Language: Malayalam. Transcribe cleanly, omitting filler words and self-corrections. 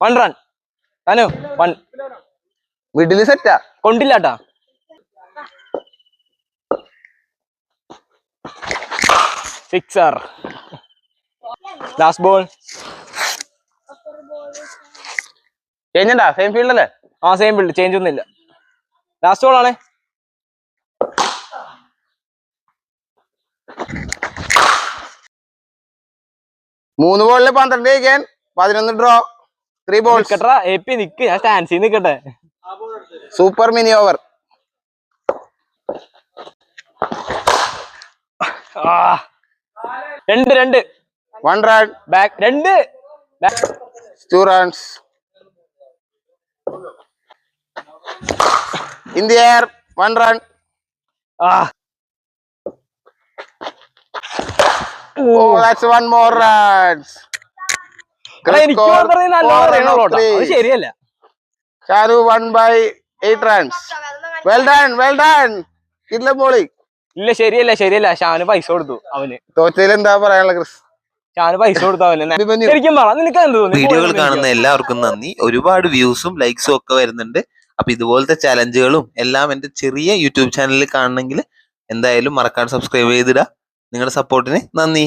1 run. Tanu, 1. Middle set. Kondilla. Sixer. Last ball. Change it, same field. Same field. Change it. Last ball. 3 ball 12 again. 11 draw. 3 balls. AP nikku. I stand see nikkate. Super mini over. Rendu. 1 run. Back. Rendu. Back. 2 runs. In the air. 1 run. Oh, that's 1 more runs. Charu won by 8 runs. Well done. Kidla bowling. ഇല്ല ശരിയല്ല ഷാന് പൈസ കൊടുത്തു അവന്. തോറ്റയിൽ എന്താ പറയാനുള്ള ക്രിസ്? ഷാന് പൈസ കൊടുത്തു അവന്. ശരിക്കും പറ, നിനക്ക് എന്ത് തോന്നി? വീഡിയോകൾ കാണുന്ന എല്ലാവർക്കും നന്ദി. ഒരുപാട് വ്യൂസും ലൈക്സും ഒക്കെ വരുന്നുണ്ട്. അപ്പൊ ഇതുപോലത്തെ ചലഞ്ചുകളും എല്ലാം എന്റെ ചെറിയ യൂട്യൂബ് ചാനലിൽ കാണണമെങ്കിൽ എന്തായാലും മറക്കാതെ സബ്സ്ക്രൈബ് ചെയ്തിടുക. നിങ്ങളുടെ സപ്പോർട്ടിന് നന്ദി.